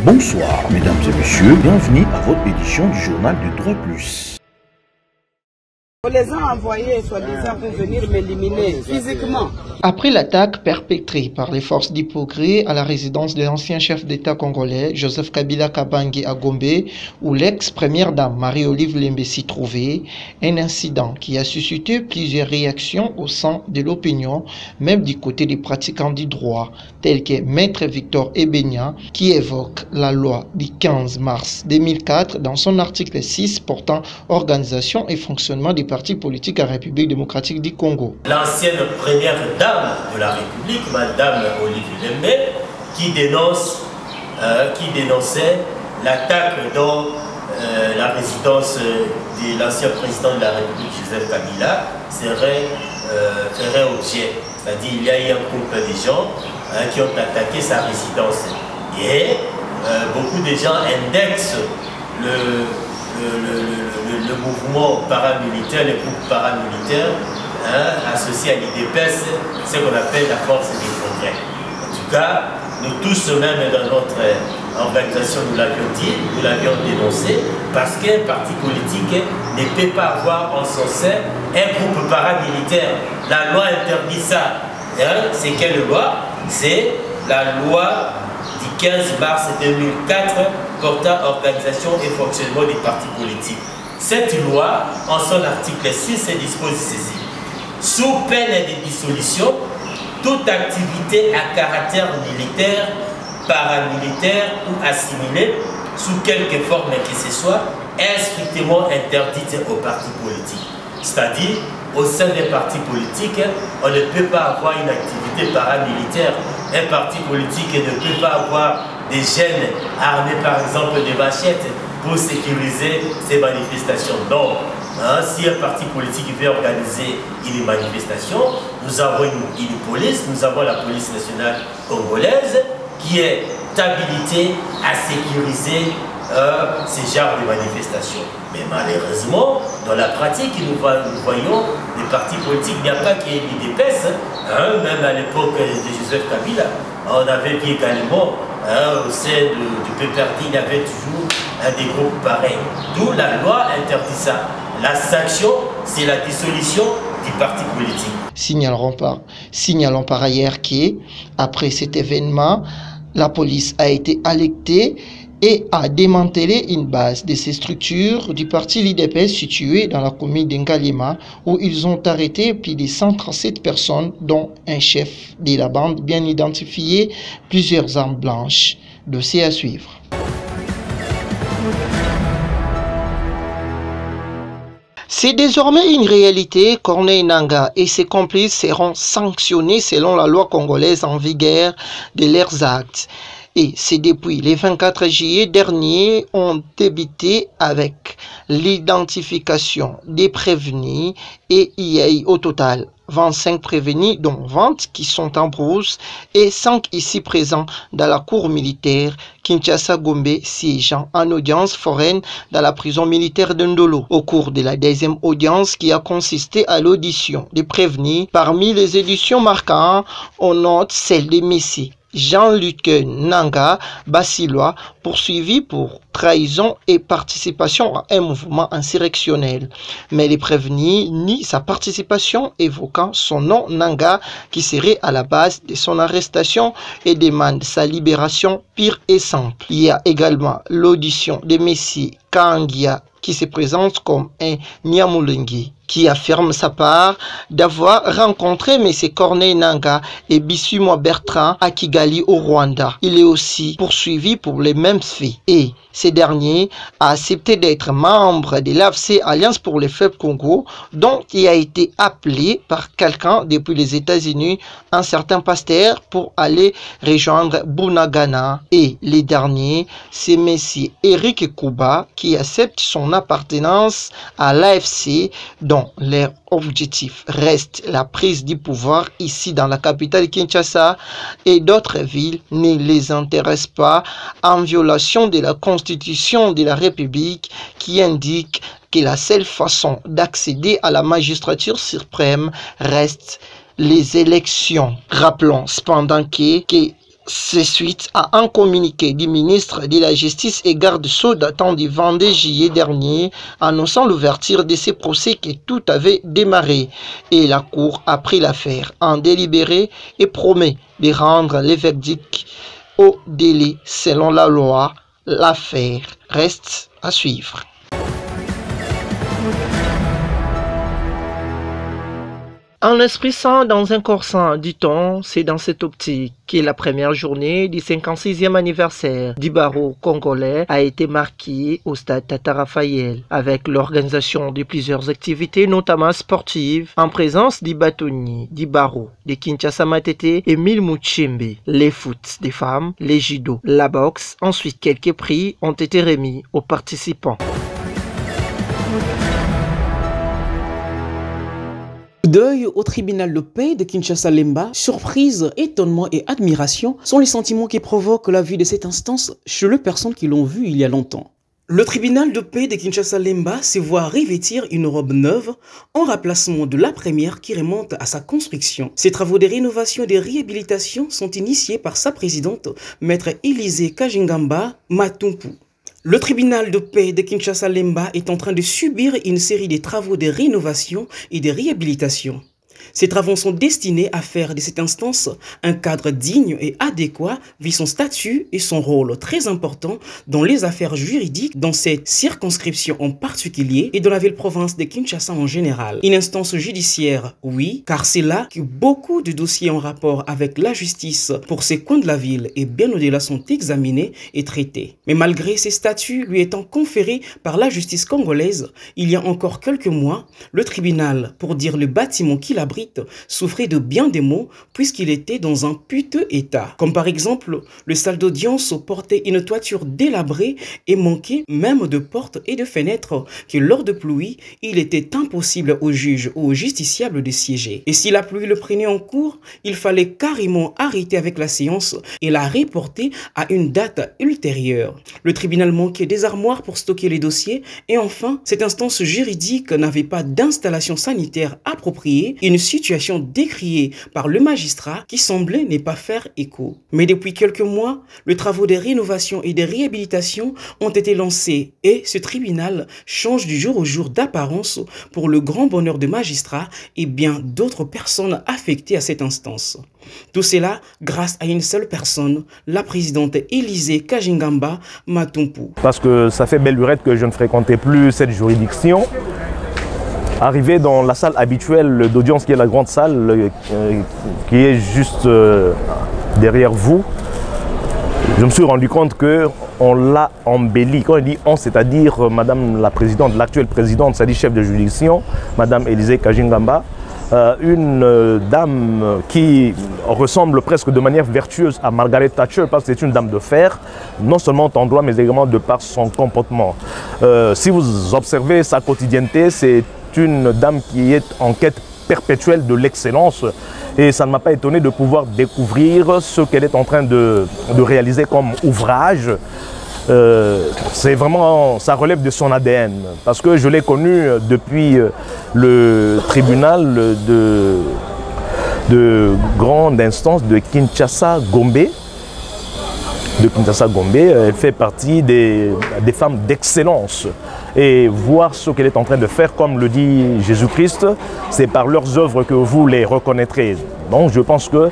Bonsoir, mesdames et messieurs, bienvenue à votre édition du journal du Droit Plus. On les a envoyés, soi-disant, pour venir m'éliminer physiquement. Après l'attaque perpétrée par les forces d'Hypogré à la résidence de l'ancien chef d'État congolais, Joseph Kabila Kabange à Gombe, où l'ex-première dame Marie-Olive Lembe s'y trouvait, un incident qui a suscité plusieurs réactions au sein de l'opinion, même du côté des pratiquants du droit, tels que Maître Victor Ebenia, qui évoque la loi du 15 mars 2004 dans son article 6 portant organisation et fonctionnement des partis politiques en République démocratique du Congo. L'ancienne première dame de la République, Madame Olive Lembe, qui dénonçait l'attaque dans la résidence de l'ancien président de la République, Joseph Kabila, ferait objet. C'est-à-dire il y a eu un groupe de gens qui ont attaqué sa résidence. Et beaucoup de gens indexent le mouvement paramilitaire, les groupes paramilitaires associés à l'IDPS, ce qu'on appelle la force des progrès. En tout cas, nous tous même dans notre organisation, nous l'avions dit, nous l'avions dénoncé, parce qu'un parti politique ne peut pas avoir en son sein un groupe paramilitaire. La loi interdit ça. C'est quelle loi? C'est la loi du 15 mars 2004 portant organisation et fonctionnement des partis politiques. Cette loi, en son article 6, dispose ceci. Sous peine de dissolution, toute activité à caractère militaire, paramilitaire ou assimilée, sous quelque forme que ce soit, est strictement interdite aux partis politiques. C'est-à-dire, au sein des partis politiques, on ne peut pas avoir une activité paramilitaire. Un parti politique ne peut pas avoir des jeunes armés, par exemple, de machettes pour sécuriser ces manifestations. Donc, si un parti politique veut organiser une manifestation, nous avons une police, nous avons la police nationale congolaise qui est habilitée à sécuriser ces genres de manifestations. Mais malheureusement, dans la pratique, nous voyons les partis politiques, il n'y a pas qu'il y ait l'IDPS, même à l'époque de Joseph Kabila, on avait vu également au sein du PPRD, il y avait toujours des groupes pareils. D'où la loi interdit ça. La sanction, c'est la dissolution du parti politique. Signalons par ailleurs qu'après cet événement, la police a été alertée et a démantelé une base de ces structures du parti l'IDPS située dans la commune d'Ngalima où ils ont arrêté plus de 137 personnes dont un chef de la bande bien identifié, plusieurs armes blanches. Dossier à suivre. C'est désormais une réalité. Corneille Nangaa et ses complices seront sanctionnés selon la loi congolaise en vigueur de leurs actes. Et c'est depuis le 24 juillet dernier ont débuté avec l'identification des prévenus et il y a eu au total 25 prévenus dont 20 qui sont en brousse et 5 ici présents dans la cour militaire Kinshasa-Gombe siégeant en audience foraine dans la prison militaire de Ndolo. Au cours de la deuxième audience qui a consisté à l'audition des prévenus, parmi les éditions marquantes, on note celle de Messi Jean-Luc Nangaa Basilois, poursuivi pour trahison et participation à un mouvement insurrectionnel. Mais les prévenus nient sa participation, évoquant son nom Nangaa qui serait à la base de son arrestation et demandent sa libération pure et simple. Il y a également l'audition de Messi Kangia qui se présente comme un Nyamulengi, qui affirme sa part d'avoir rencontré M. Corneille Nangaa et Bissimo Bertrand à Kigali au Rwanda. Il est aussi poursuivi pour les mêmes faits et ce dernier a accepté d'être membre de l'AFC Alliance pour le Fleuve Congo, dont il a été appelé par quelqu'un depuis les États-Unis, un certain pasteur, pour aller rejoindre Bunagana. Et le dernier, c'est M. Eric Kouba qui accepte son appartenance à l'AFC, dont leur objectif reste la prise du pouvoir ici dans la capitale Kinshasa et d'autres villes ne les intéressent pas, en violation de la Constitution de la République qui indique que la seule façon d'accéder à la magistrature suprême reste les élections. Rappelons cependant que C'est suite à un communiqué du ministre de la Justice et garde-sceau datant du 22 juillet dernier annonçant l'ouverture de ces procès que tout avait démarré. Et la Cour a pris l'affaire en délibéré et promet de rendre les verdicts au délai selon la loi. L'affaire reste à suivre. Un esprit sain dans un corps sain, dit-on, c'est dans cette optique que la première journée du 56e anniversaire du barreau congolais a été marquée au stade Tata Raphaël, avec l'organisation de plusieurs activités, notamment sportives, en présence du bâtonnier du barreau de Kinshasa Matete et Emile Muchembe, les foot des femmes, les judo, la boxe. Ensuite, quelques prix ont été remis aux participants. Deuil au tribunal de paix de Kinshasa-Lemba, surprise, étonnement et admiration sont les sentiments qui provoquent la vue de cette instance chez les personnes qui l'ont vue il y a longtemps. Le tribunal de paix de Kinshasa-Lemba se voit revêtir une robe neuve en remplacement de la première qui remonte à sa construction. Ces travaux de rénovation et de réhabilitation sont initiés par sa présidente, maître Élisée Kajingamba Matumpu. Le tribunal de paix de Kinshasa-Lemba est en train de subir une série de travaux de rénovation et de réhabilitation. Ces travaux sont destinés à faire de cette instance un cadre digne et adéquat vu son statut et son rôle très important dans les affaires juridiques dans cette circonscription en particulier et dans la ville-province de Kinshasa en général. Une instance judiciaire, oui, car c'est là que beaucoup de dossiers en rapport avec la justice pour ces coins de la ville et bien au-delà sont examinés et traités. Mais malgré ces statuts lui étant conférés par la justice congolaise, il y a encore quelques mois, le tribunal, pour dire le bâtiment qu'il abrite, souffrait de bien des maux puisqu'il était dans un piteux état. Comme par exemple, le salle d'audience portait une toiture délabrée et manquait même de portes et de fenêtres que lors de pluie, il était impossible aux juges ou aux justiciables de siéger. Et si la pluie le prenait en cours, il fallait carrément arrêter avec la séance et la reporter à une date ultérieure. Le tribunal manquait des armoires pour stocker les dossiers et enfin, cette instance juridique n'avait pas d'installation sanitaire appropriée, une situation décriée par le magistrat qui semblait ne pas faire écho. Mais depuis quelques mois, les travaux de rénovation et de réhabilitation ont été lancés et ce tribunal change du jour au jour d'apparence pour le grand bonheur des magistrats et bien d'autres personnes affectées à cette instance. Tout cela grâce à une seule personne, la présidente Élisée Kajingamba Matumpu. Parce que ça fait belle lurette que je ne fréquentais plus cette juridiction. Arrivé dans la salle habituelle d'audience qui est la grande salle qui est juste derrière vous, je me suis rendu compte qu'on l'a embelli. Quand il dit on, c'est-à-dire Madame la présidente, l'actuelle présidente, c'est-à-dire chef de juridiction, Madame Élisée Kajingamba, une dame qui ressemble presque de manière vertueuse à Margaret Thatcher parce que c'est une dame de fer, non seulement en droit mais également de par son comportement. Si vous observez sa quotidienneté, c'est une dame qui est en quête perpétuelle de l'excellence et ça ne m'a pas étonné de pouvoir découvrir ce qu'elle est en train de réaliser comme ouvrage. C'est vraiment, ça relève de son ADN parce que je l'ai connue depuis le tribunal de grande instance de Kinshasa-Gombe. Elle fait partie des femmes d'excellence. Et voir ce qu'elle est en train de faire, comme le dit Jésus-Christ, c'est par leurs œuvres que vous les reconnaîtrez. Donc je pense que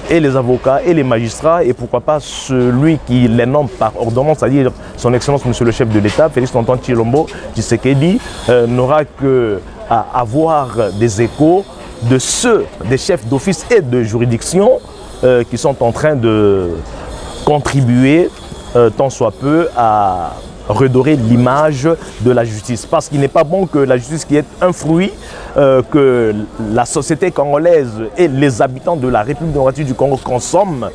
et les avocats et les magistrats, et pourquoi pas celui qui les nomme par ordonnance, c'est-à-dire son Excellence Monsieur le chef de l'État, Félix Antoine Tshilombo Tshisekedi, n'aura qu'à avoir des échos de ceux des chefs d'office et de juridiction qui sont en train de contribuer tant soit peu à redorer l'image de la justice. Parce qu'il n'est pas bon que la justice qui est un fruit que la société congolaise et les habitants de la République démocratique du Congo consomment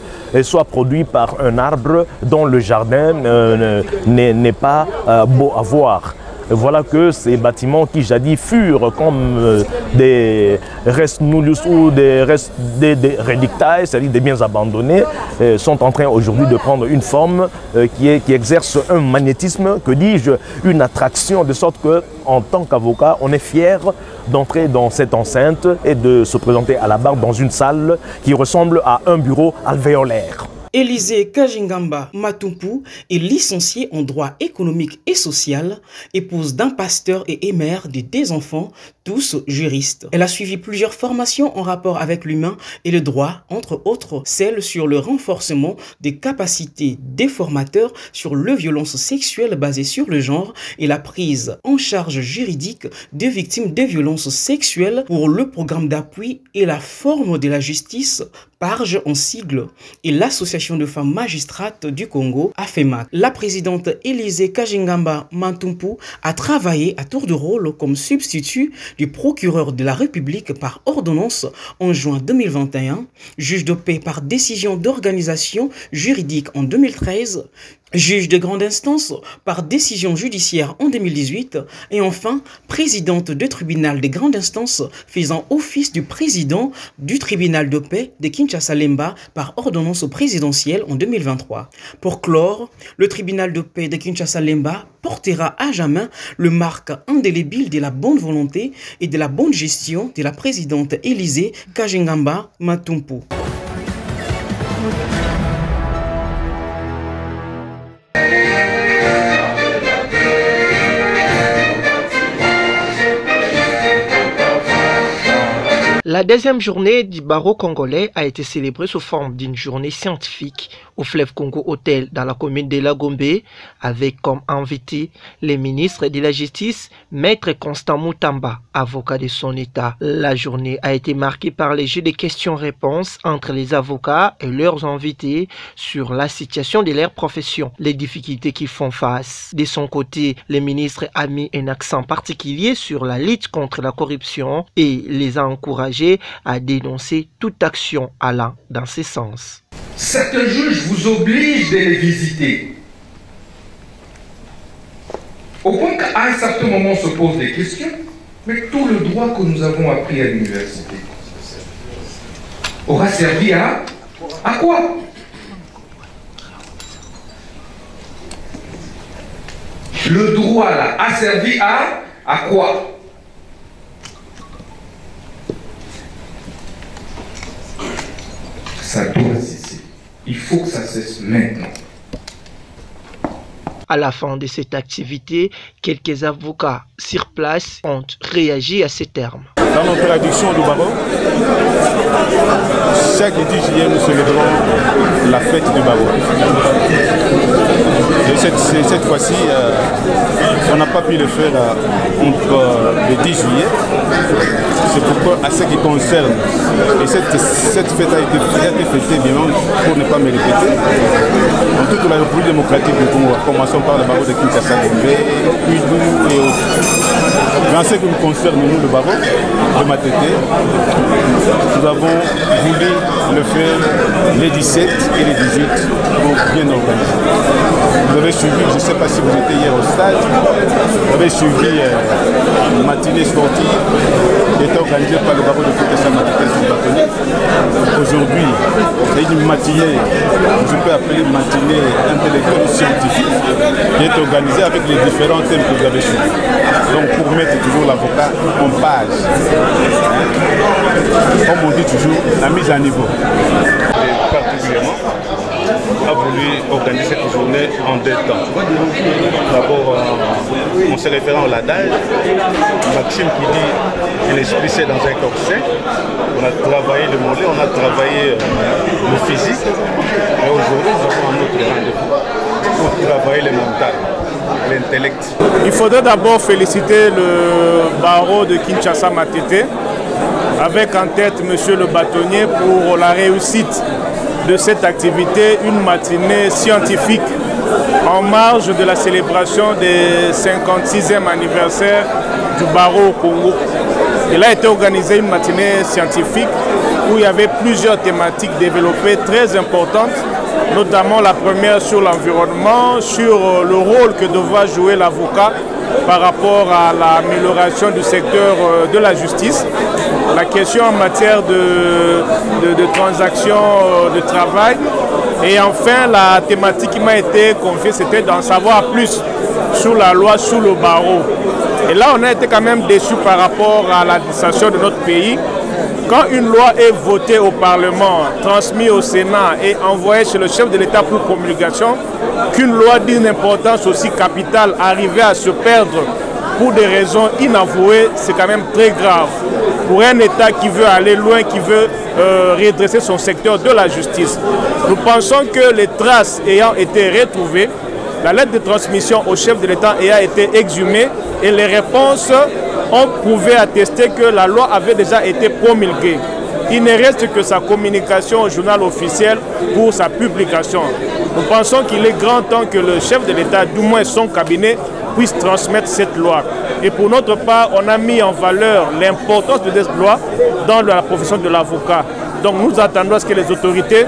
soit produit par un arbre dont le jardin n'est pas beau à voir. voilà que ces bâtiments qui jadis furent comme des restes nullus ou des restes des relictae, c'est-à-dire des biens abandonnés, sont en train aujourd'hui de prendre une forme qui exerce un magnétisme, que dis-je, une attraction, de sorte que en tant qu'avocat, on est fier d'entrer dans cette enceinte et de se présenter à la barre dans une salle qui ressemble à un bureau alvéolaire. Élysée Kajingamba Matumpu est licenciée en droit économique et social, épouse d'un pasteur et mère de 2 enfants, tous juristes. Elle a suivi plusieurs formations en rapport avec l'humain et le droit, entre autres celles sur le renforcement des capacités des formateurs sur les violences sexuelles basées sur le genre et la prise en charge juridique des victimes de violences sexuelles pour le programme d'appui et la forme de la justice, PARJ en sigle, et l'Association de femmes magistrates du Congo, AFEMAC. La présidente Élysée Kajingamba Matumpu a travaillé à tour de rôle comme substitut du procureur de la République par ordonnance en juin 2021, juge de paix par décision d'organisation juridique en 2013, juge de grande instance par décision judiciaire en 2018 et enfin présidente du tribunal de grande instance faisant office du président du tribunal de paix de Kinshasa-Lemba par ordonnance présidentielle en 2023. Pour clore, le tribunal de paix de Kinshasa-Lemba portera à jamais le marque indélébile de la bonne volonté et de la bonne gestion de la présidente Élysée Kajingamba Matumpu. La deuxième journée du barreau congolais a été célébrée sous forme d'une journée scientifique au fleuve Congo Hôtel dans la commune de Lagombe, avec comme invité les ministres de la Justice, Maître Constant Moutamba, avocat de son État. La journée a été marquée par les jeux de questions-réponses entre les avocats et leurs invités sur la situation de leur profession, les difficultés qu'ils font face. De son côté, le ministre a mis un accent particulier sur la lutte contre la corruption et les a encouragés à dénoncer toute action allant dans ce sens. Certains juges vous obligent de les visiter. Au point qu'à un certain moment on se pose des questions, mais tout le droit que nous avons appris à l'université aura servi à quoi? Le droit là a servi à quoi? Ça doit cesser. Il faut que ça cesse maintenant. À la fin de cette activité, quelques avocats sur place ont réagi à ces termes. Dans notre traduction du barreau, chaque 10 juillet, nous célébrons la fête du barreau. Et cette fois-ci, on n'a pas pu le faire entre le 10 juillet. C'est pourquoi, à ce qui concerne, et cette fête a été fêtée dimanche, pour ne pas me répéter, dans toute la République démocratique du Congo, commençons par le barreau de Kinshasa, puis nous et autres. Mais en ce qui nous concerne, nous, le barreau de Matete, nous avons voulu le faire les 17 et les 18 pour bien organiser. Vous avez suivi, je ne sais pas si vous étiez hier au stade, vous avez suivi une matinée sportive qui était organisée par le barreau de Kinshasa Matete sur bâtonnier. Aujourd'hui, c'est une matinée, je peux appeler une matinée intellectuelle scientifique, qui est organisée avec les différents thèmes que vous avez suivis. Donc pour mettre toujours l'avocat en page, comme on dit toujours, la mise à niveau. Et particulièrement, a voulu organiser cette journée en 2 temps. D'abord, on se référant à l'adage, Maxime qui dit que l'esprit c'est dans un corps sain. On a travaillé le mollet, on a travaillé le physique. Et aujourd'hui, nous avons un autre rendez-vous pour travailler le mental, l'intellect. Il faudrait d'abord féliciter le barreau de Kinshasa Matete, avec en tête monsieur le bâtonnier pour la réussite de cette activité, une matinée scientifique en marge de la célébration des 56e anniversaire du barreau au Congo. Il a été organisé une matinée scientifique où il y avait plusieurs thématiques développées très importantes notamment la première sur l'environnement, sur le rôle que devra jouer l'avocat par rapport à l'amélioration du secteur de la justice, la question en matière de transactions de travail, et enfin la thématique qui m'a été confiée, c'était d'en savoir plus sur la loi, sur le barreau. Et là, on a été quand même déçus par rapport à l'administration de notre pays. Quand une loi est votée au Parlement, transmise au Sénat et envoyée chez le chef de l'État pour promulgation, qu'une loi d'une importance aussi capitale arrivait à se perdre pour des raisons inavouées, c'est quand même très grave. Pour un État qui veut aller loin, qui veut redresser son secteur de la justice. Nous pensons que les traces ayant été retrouvées, la lettre de transmission au chef de l'État ayant été exhumée et les réponses ont prouvé attester que la loi avait déjà été promulguée. Il ne reste que sa communication au journal officiel pour sa publication. Nous pensons qu'il est grand temps que le chef de l'État, du moins son cabinet, puisse transmettre cette loi. Et pour notre part, on a mis en valeur l'importance de cette loi dans la profession de l'avocat. Donc nous attendons à ce que les autorités,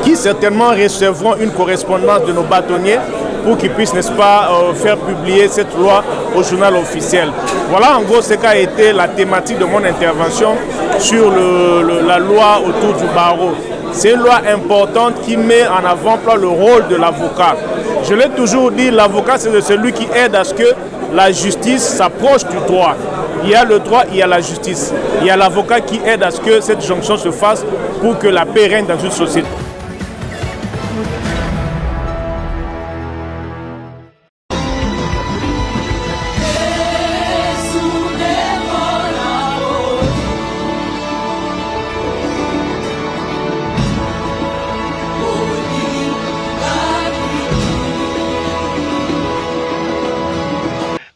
qui certainement recevront une correspondance de nos bâtonniers, pour qu'ils puissent, n'est-ce pas, faire publier cette loi au journal officiel. Voilà en gros ce qu'a été la thématique de mon intervention sur la loi autour du barreau. C'est une loi importante qui met en avant-plan le rôle de l'avocat. Je l'ai toujours dit, l'avocat c'est celui qui aide à ce que la justice s'approche du droit. Il y a le droit, il y a la justice. Il y a l'avocat qui aide à ce que cette jonction se fasse pour que la paix règne dans une société.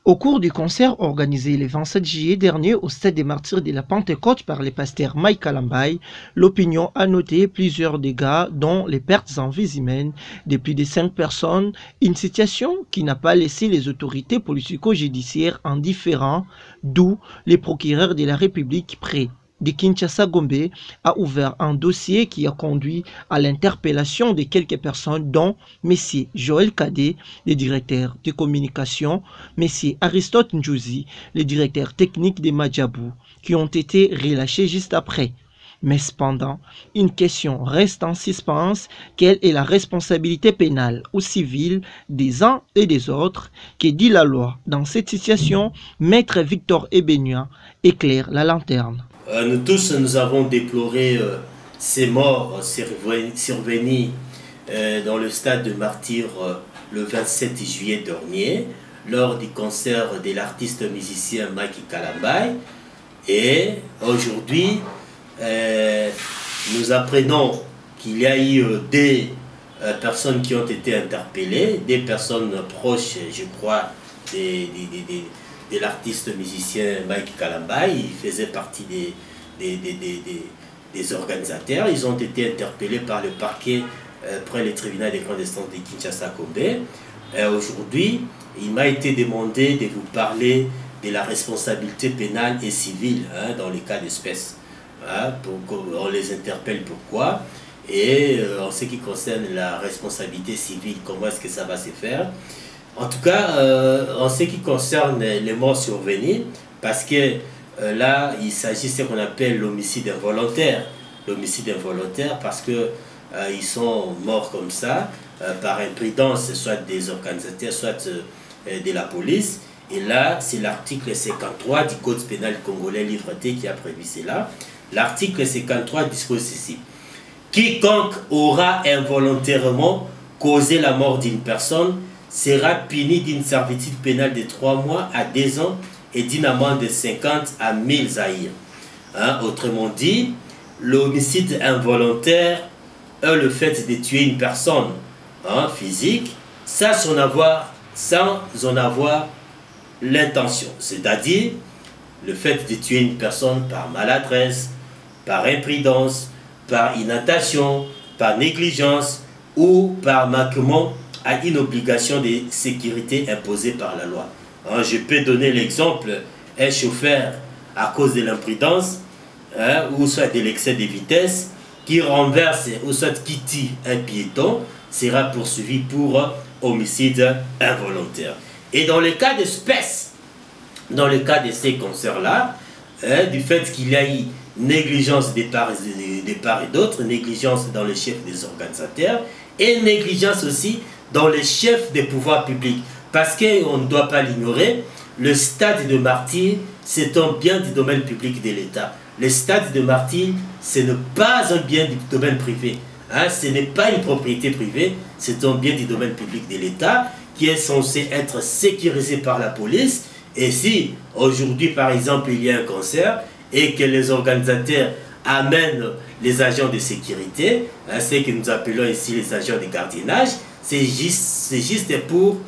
Au cours du concert organisé le 27 juillet dernier au Stade des Martyrs de la Pentecôte par le pasteur Mike Kalambay, l'opinion a noté plusieurs dégâts, dont les pertes en vies humaines de plus de 5 personnes, une situation qui n'a pas laissé les autorités politico-judiciaires indifférents, d'où les procureurs de la République prêts de Kinshasa Gombe a ouvert un dossier qui a conduit à l'interpellation de quelques personnes dont M. Joël Kadé, le directeur de communication, M. Aristote Njouzi, le directeur technique de Madjabou, qui ont été relâchés juste après. Mais cependant, une question reste en suspens, quelle est la responsabilité pénale ou civile des uns et des autres? Que dit la loi? Dans cette situation, Maître Victor Ebenua éclaire la lanterne. Nous tous, nous avons déploré ces morts survenus dans le stade de Martyrs le 27 juillet dernier, lors du concert de l'artiste musicien Mike Kalambay. Et aujourd'hui, nous apprenons qu'il y a eu des personnes qui ont été interpellées, des personnes proches, je crois, de l'artiste musicien Mike Kalambay. Il faisait partie des organisateurs. Ils ont été interpellés par le parquet près le tribunal des grandes instances de Kinshasa-Gombe. Aujourd'hui, il m'a été demandé de vous parler de la responsabilité pénale et civile dans les cas d'espèce. On les interpelle pourquoi, et en ce qui concerne la responsabilité civile, comment est-ce que ça va se faire. En tout cas, en ce qui concerne les morts survenus, parce que là, il s'agit de ce qu'on appelle l'homicide involontaire. L'homicide involontaire parce que ils sont morts comme ça, par imprudence, soit des organisateurs, soit de la police. Et là, c'est l'article 53 du Code pénal congolais, livre T, qui a prévu cela. L'article 53 dispose ceci. Quiconque aura involontairement causé la mort d'une personne sera puni d'une servitude pénale de 3 mois à 2 ans et d'une amende de 50 à 1000 zaïrs. Autrement dit, l'homicide involontaire est le fait de tuer une personne physique sans en avoir l'intention. C'est-à-dire le fait de tuer une personne par maladresse, par imprudence, par inattention, par négligence ou par manquement à une obligation de sécurité imposée par la loi. Je peux donner l'exemple, un chauffeur, à cause de l'imprudence, ou soit de l'excès de vitesse, qui renverse ou soit qui tue un piéton sera poursuivi pour homicide involontaire. Et dans le cas d'espèce, dans le cas de ces concerts-là, du fait qu'il y a eu négligence des parts et d'autres, négligence dans les chefs des organisateurs et négligence aussi dans les chefs des pouvoirs publics. Parce qu'on ne doit pas l'ignorer, le stade de Martyrs, c'est un bien du domaine public de l'État. Le stade de Martyrs, ce n'est pas un bien du domaine privé. Hein, ce n'est pas une propriété privée, c'est un bien du domaine public de l'État qui est censé être sécurisé par la police. Et si aujourd'hui, par exemple, il y a un concert et que les organisateurs amènent les agents de sécurité, hein, ce que nous appelons ici les agents de gardiennage, c'est juste pour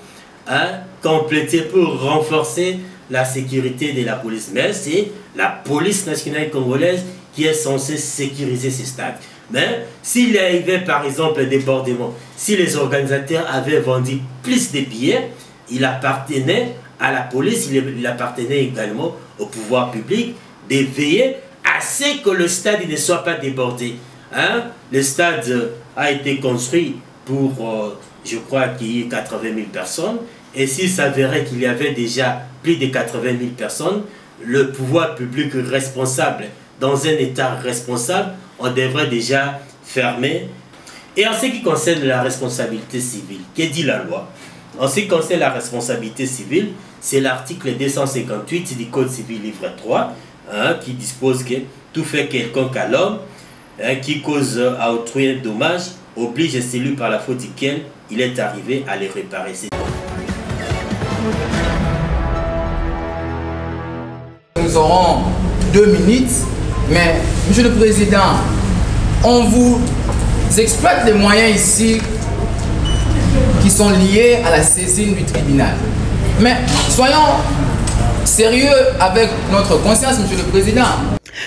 compléter, pour renforcer la sécurité de la police. Mais c'est la police nationale congolaise qui est censée sécuriser ces stades. Mais s'il y avait par exemple un débordement, si les organisateurs avaient vendu plus de billets, il appartenait à la police, il appartenait également au pouvoir public de veiller à ce que le stade ne soit pas débordé. Hein? Le stade a été construit pour, je crois qu'il y ait 80 000 personnes. Et s'il s'avérait qu'il y avait déjà plus de 80 000 personnes, le pouvoir public responsable, dans un État responsable, on devrait déjà fermer. Et en ce qui concerne la responsabilité civile, que dit la loi? En ce qui concerne la responsabilité civile, c'est l'article 258 du Code civil livre 3, hein, qui dispose que tout fait quelconque à l'homme qui cause à autrui un dommage oblige celui par la faute duquel il est arrivé à les réparer. Nous aurons 2 minutes, mais Monsieur le Président, on vous exploite les moyens ici qui sont liés à la saisine du tribunal. Mais soyons sérieux avec notre conscience, Monsieur le Président.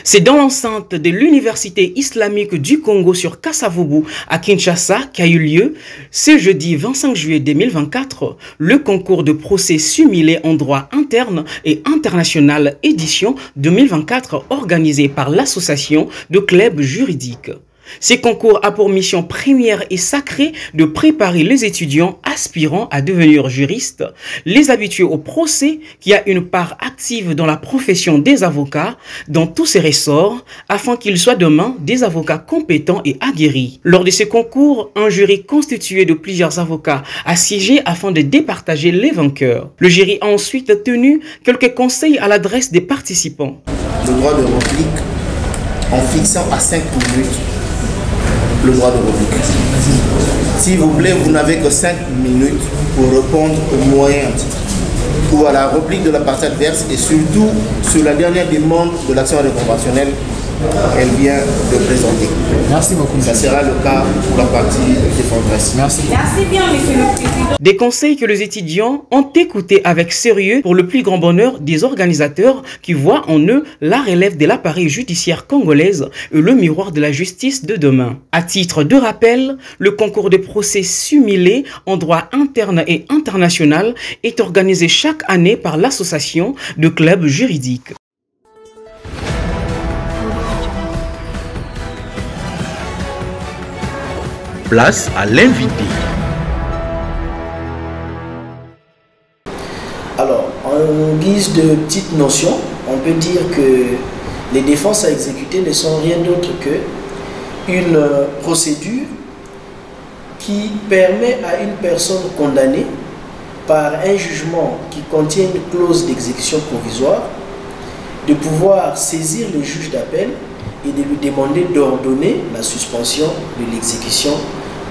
C'est dans l'enceinte de l'Université islamique du Congo sur Kasavubu à Kinshasa qu'a eu lieu, ce jeudi 25 juillet 2024, le concours de procès simulé en droit interne et international édition 2024 organisé par l'association de clubs juridiques. Ces concours a pour mission première et sacrée de préparer les étudiants aspirant à devenir juristes, les habitués au procès qui a une part active dans la profession des avocats dans tous ces ressorts afin qu'ils soient demain des avocats compétents et aguerris. Lors de ces concours, un jury constitué de plusieurs avocats a siégé afin de départager les vainqueurs. Le jury a ensuite tenu quelques conseils à l'adresse des participants. Le droit de réplique en fixant à 5 minutes le droit de réplique. S'il vous plaît, vous n'avez que 5 minutes pour répondre aux moyens ou à la réplique de la partie adverse et surtout sur la dernière demande de l'action conventionnelle qu'elle vient de présenter. Merci beaucoup. Ça sera le cas pour la partie défenderesse. Merci. Merci bien, Monsieur le Président. Des conseils que les étudiants ont écoutés avec sérieux pour le plus grand bonheur des organisateurs qui voient en eux la relève de l'appareil judiciaire congolaise et le miroir de la justice de demain. À titre de rappel, le concours de procès simulé en droit interne et international est organisé chaque année par l'association de clubs juridiques. Place à l'invité. Alors, en guise de petite notion, on peut dire que les défenses à exécuter ne sont rien d'autre que une procédure qui permet à une personne condamnée par un jugement qui contient une clause d'exécution provisoire de pouvoir saisir le juge d'appel et de lui demander d'ordonner la suspension de l'exécution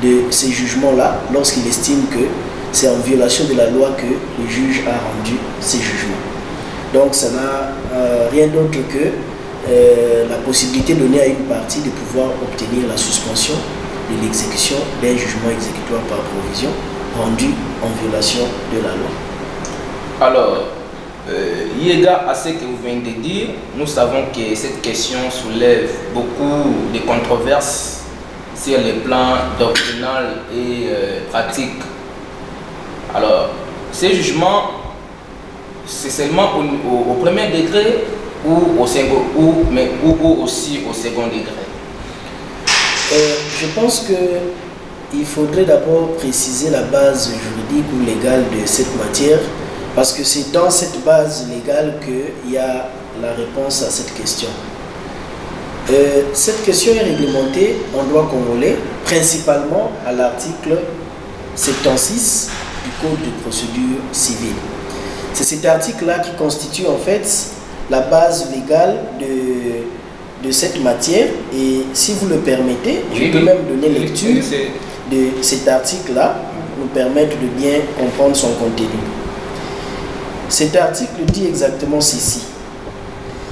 de ces jugements-là lorsqu'il estime que c'est en violation de la loi que le juge a rendu ces jugements. Donc ça n'a rien d'autre que la possibilité donnée à une partie de pouvoir obtenir la suspension de l'exécution d'un jugement exécutoire par provision rendu en violation de la loi. Alors, Yéga, à ce que vous venez de dire, nous savons que cette question soulève beaucoup de controverses sur les plans doctrinal et pratique. Alors, ces jugements, c'est seulement au premier degré ou au second, ou aussi au second degré? Je pense qu'il faudrait d'abord préciser la base juridique ou légale de cette matière, parce que c'est dans cette base légale qu'il y a la réponse à cette question. Cette question est réglementée en droit congolais, principalement à l'article 76 du Code de procédure civile. C'est cet article-là qui constitue en fait la base légale de cette matière, et si vous le permettez, je peux même donner lecture de cet article-là, pour nous permettre de bien comprendre son contenu. Cet article dit exactement ceci.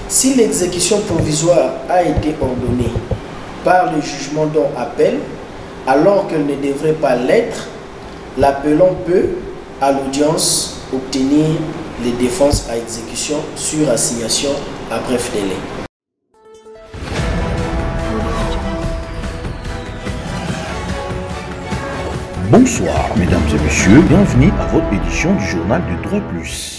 Si l'exécution provisoire a été ordonnée par le jugement dont appel, alors qu'elle ne devrait pas l'être, l'appelant peut, à l'audience, obtenir les défenses à exécution sur assignation à bref délai. Bonsoir, mesdames et messieurs, bienvenue à votre édition du journal du Droit Plus.